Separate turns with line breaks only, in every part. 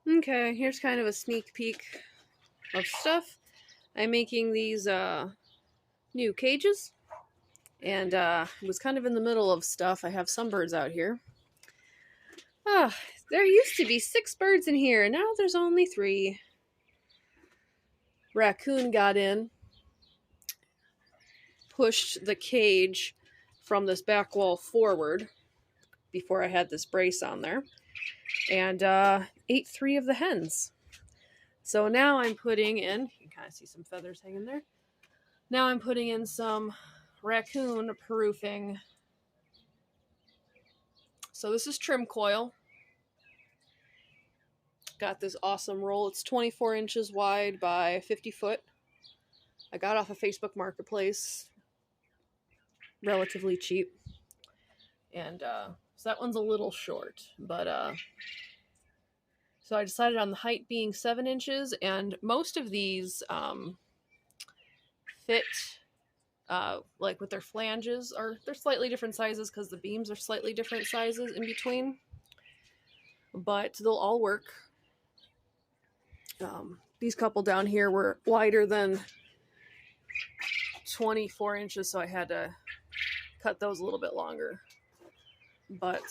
Okay, here's kind of a sneak peek of stuff. I'm making these new cages, and was kind of in the middle of stuff. I have some birds out here. Ah, there used to be 6 birds in here, and now there's only 3. Raccoon got in, pushed the cage from this back wall forward before I had this brace on there, and ate 3 of the hens. So now I'm putting in, you can kind of see some feathers hanging there. Now I'm putting in some raccoon proofing. So this is trim coil. Got this awesome roll. It's 24 inches wide by 50 foot. I got off of Facebook Marketplace. Relatively cheap. And so that one's a little short. But so I decided on the height being 7 inches. And most of these fit like with their flanges. They're slightly different sizes because the beams are slightly different sizes in between. But they'll all work. These couple down here were wider than 24 inches, so I had to cut those a little bit longer. But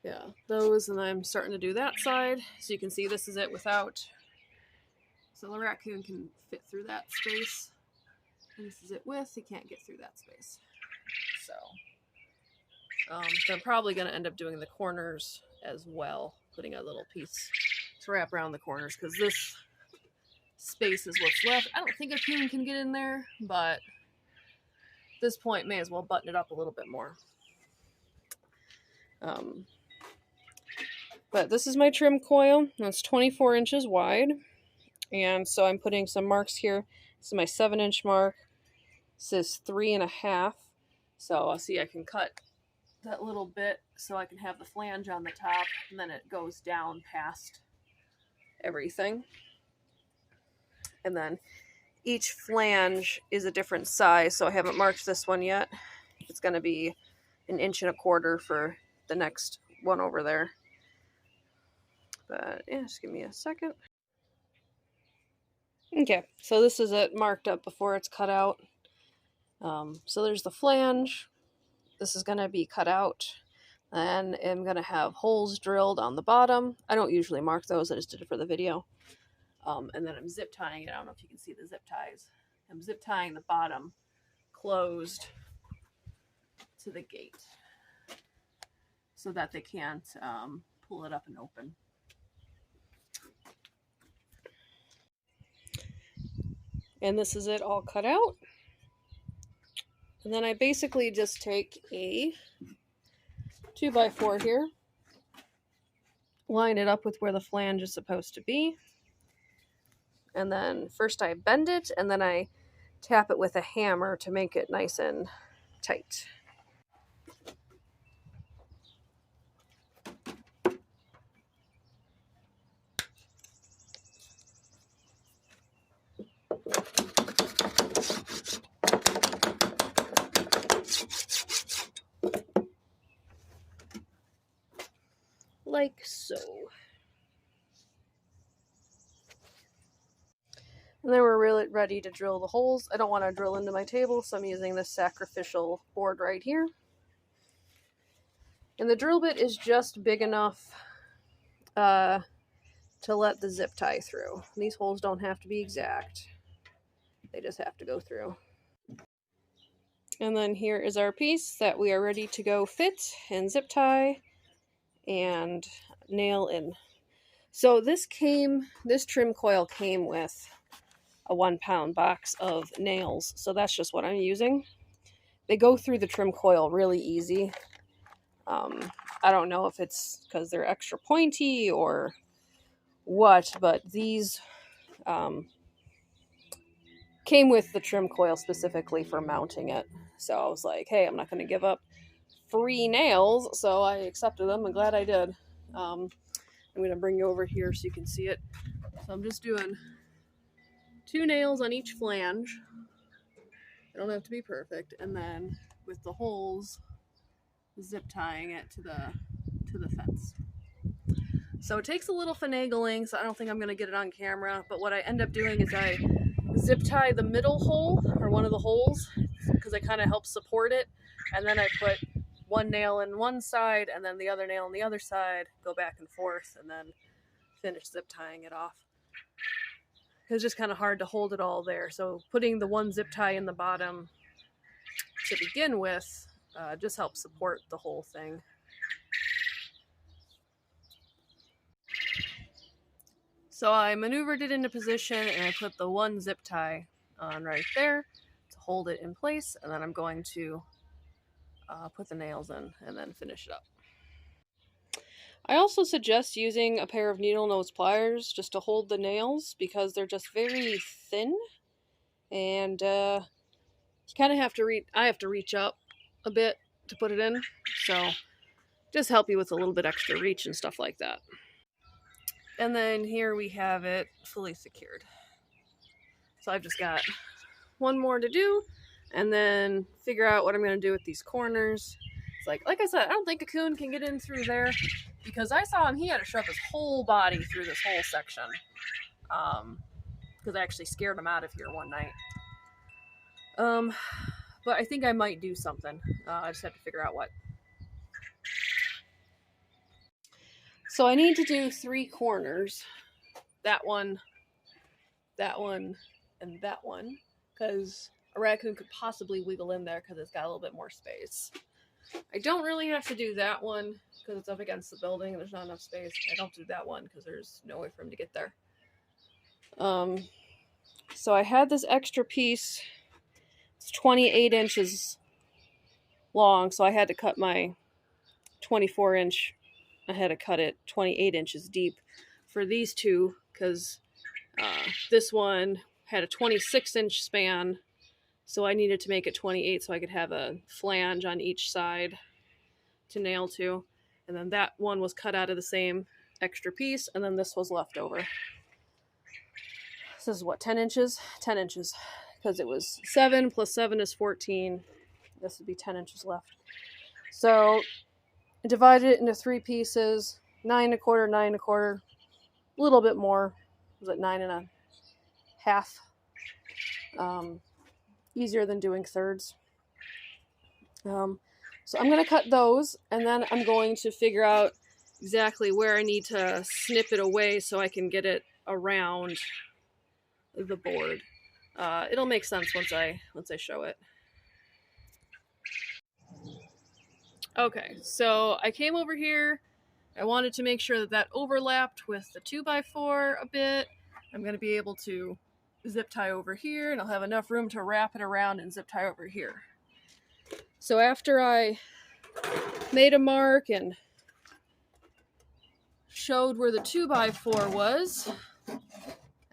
yeah, those, and I'm starting to do that side. So you can see this is it without, so the raccoon can fit through that space. And this is it with, he can't get through that space. So I'm probably going to end up doing the corners as well, putting a little piece to wrap around the corners, because this space is what's left. I don't think a human can get in there, but at this point may as well button it up a little bit more. But this is my trim coil. It's 24 inches wide, and so I'm putting some marks here. This is my 7-inch mark. This is 3.5. So I'll see, I can cut that little bit so I can have the flange on the top, and then it goes down past everything. And then each flange is a different size, so I haven't marked this one yet. It's going to be 1.25 inches for the next one over there. But yeah, just give me a second. Okay, so this is it marked up before it's cut out. So there's the flange. This is going to be cut out. And I'm going to have holes drilled on the bottom. I don't usually mark those, I just did it for the video. And then I'm zip tying it. I don't know if you can see the zip ties. I'm zip tying the bottom closed to the gate so that they can't pull it up and open. And this is it all cut out. And then I basically just take a 2x4 here, line it up with where the flange is supposed to be, and then first I bend it, and then I tap it with a hammer to make it nice and tight. Like so. And then we're really ready to drill the holes. I don't want to drill into my table, so I'm using this sacrificial board right here. And the drill bit is just big enough to let the zip tie through. These holes don't have to be exact. They just have to go through. And then here is our piece that we are ready to go fit and zip tie and nail in. So this trim coil came with a 1-pound box of nails, so that's just what I'm using. They go through the trim coil really easy. I don't know if it's because they're extra pointy or what, but these came with the trim coil specifically for mounting it. So I was like, hey, I'm not going to give up free nails, so I accepted them. I'm glad I did. I'm going to bring you over here so you can see it. So I'm just doing 2 nails on each flange. They don't have to be perfect. And then with the holes, zip tying it to the fence. So it takes a little finagling, so I don't think I'm going to get it on camera, but what I end up doing is I zip tie the middle hole, or one of the holes, because it kind of helps support it, and then I put one nail in one side and then the other nail on the other side, go back and forth, and then finish zip tying it off. It's just kind of hard to hold it all there, so putting the one zip tie in the bottom to begin with just helps support the whole thing. So I maneuvered it into position and I put the one zip tie on right there to hold it in place, and then I'm going to put the nails in and then finish it up. I also suggest using a pair of needle nose pliers just to hold the nails, because they're just very thin, and you kind of have to I have to reach up a bit to put it in, so just help you with a little bit extra reach and stuff like that. And then here we have it fully secured. So I've just got one more to do, and then figure out what I'm going to do with these corners. It's like I said, I don't think a coon can get in through there, because I saw him, he had to shove his whole body through this whole section. Because I actually scared him out of here one night. But I think I might do something. I just have to figure out what. So I need to do 3 corners. That one, and that one, because a raccoon could possibly wiggle in there because it's got a little bit more space. I don't really have to do that one because it's up against the building and there's not enough space. I don't do that one because there's no way for him to get there. So I had this extra piece. It's 28 inches long, so I had to cut my 24 inch. I had to cut it 28 inches deep for these two, because this one had a 26 inch span, so I needed to make it 28 so I could have a flange on each side to nail to. And then that one was cut out of the same extra piece, and then this was left over. This is what, 10 inches? 10 inches, because it was 7 plus 7 is 14. This would be 10 inches left. So I divided it into 3 pieces, 9 1/4, 9 1/4, a little bit more. Was it 9 1/2? Easier than doing thirds. So I'm going to cut those, and then I'm going to figure out exactly where I need to snip it away so I can get it around the board. It'll make sense once I show it. Okay, so I came over here. I wanted to make sure that that overlapped with the 2x4 a bit. I'm going to be able to zip tie over here, and I'll have enough room to wrap it around and zip tie over here. So after I made a mark and showed where the 2x4 was,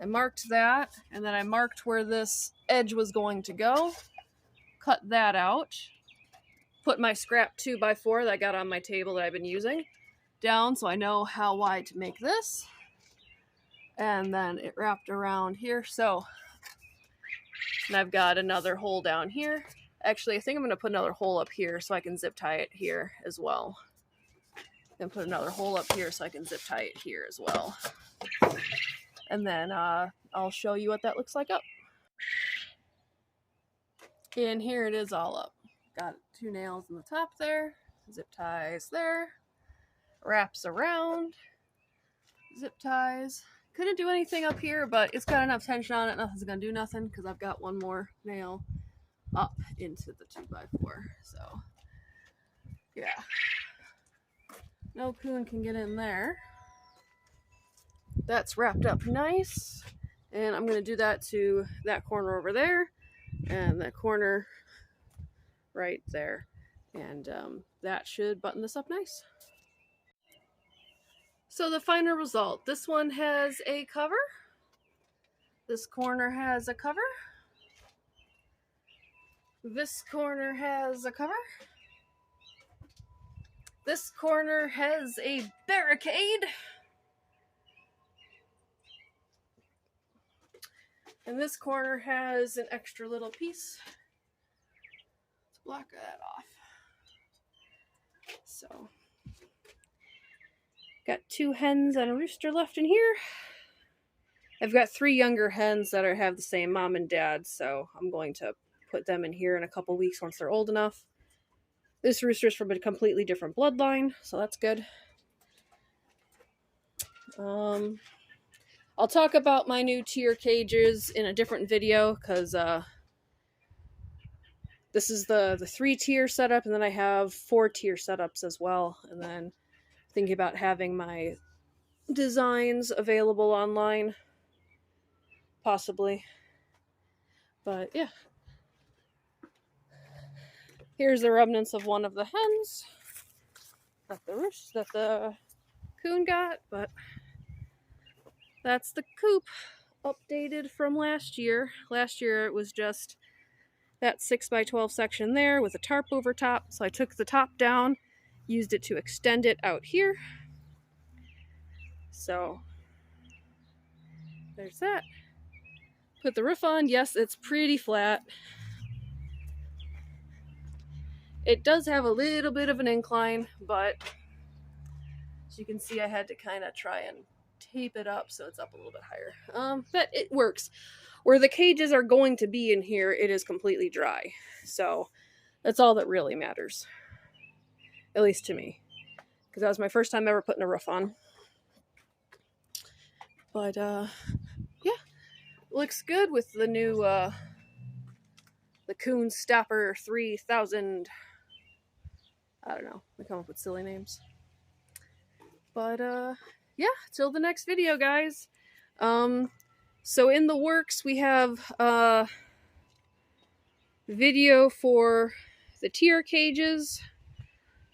I marked that, and then I marked where this edge was going to go, cut that out, put my scrap 2x4 that I got on my table that I've been using down so I know how wide to make this, and then it wrapped around here. So, and I've got another hole down here. Actually, I think I'm going to put another hole up here so I can zip tie it here as well. Then put another hole up here so I can zip tie it here as well. And then I'll show you what that looks like up. And here it is all up. Got 2 nails in the top there, zip ties there, wraps around, zip ties. Couldn't do anything up here, but it's got enough tension on it, nothing's gonna do nothing because I've got one more nail up into the 2x4. So yeah, no coon can get in there. That's wrapped up nice, and I'm going to do that to that corner over there and that corner right there, and that should button this up nice. So the final result, this one has a cover, this corner has a cover, this corner has a cover, this corner has a barricade, and this corner has an extra little piece to block that off. So Got 2 hens and a rooster left in here. I've got 3 younger hens that have the same mom and dad, so I'm going to put them in here in a couple weeks once they're old enough. This rooster's from a completely different bloodline, so that's good. I'll talk about my new tier cages in a different video, because this is the 3-tier setup, and then I have 4-tier setups as well, and then thinking about having my designs available online, possibly. But yeah, here's the remnants of one of the hens that the coon got, but that's the coop updated from last year. Last year it was just that 6x12 section there with a tarp over top, so I took the top down, used it to extend it out here. So there's that. Put the roof on. Yes, it's pretty flat. It does have a little bit of an incline, but as you can see, I had to kind of try and tape it up so it's up a little bit higher. But it works. Where the cages are going to be in here, it is completely dry. So that's all that really matters. At least to me. Because that was my first time ever putting a roof on. But, yeah. Looks good with the new, the Coon Stopper 3000. I don't know. They come up with silly names. But, yeah. Till the next video, guys. So in the works, we have video for the tier cages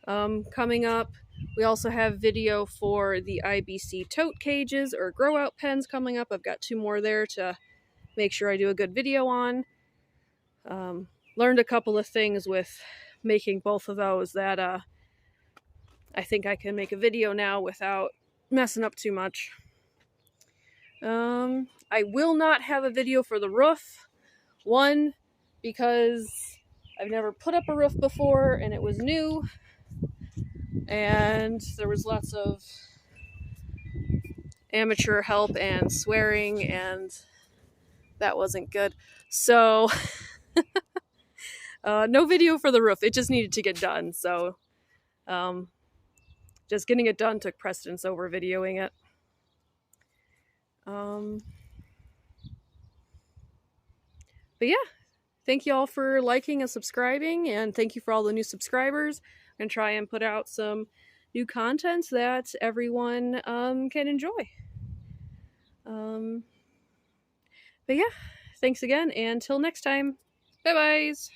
coming up. We also have video for the IBC tote cages or grow out pens coming up. I've got 2 more there to make sure I do a good video on. Learned a couple of things with making both of those that I think I can make a video now without messing up too much. I will not have a video for the roof. One, because I've never put up a roof before and it was new. And there was lots of amateur help and swearing, and that wasn't good. So, no video for the roof. It just needed to get done. So, just getting it done took precedence over videoing it. But yeah, thank you all for liking and subscribing, and thank you for all the new subscribers. I'm going to try and put out some new content that everyone can enjoy. But yeah, thanks again, and till next time. Bye-byes!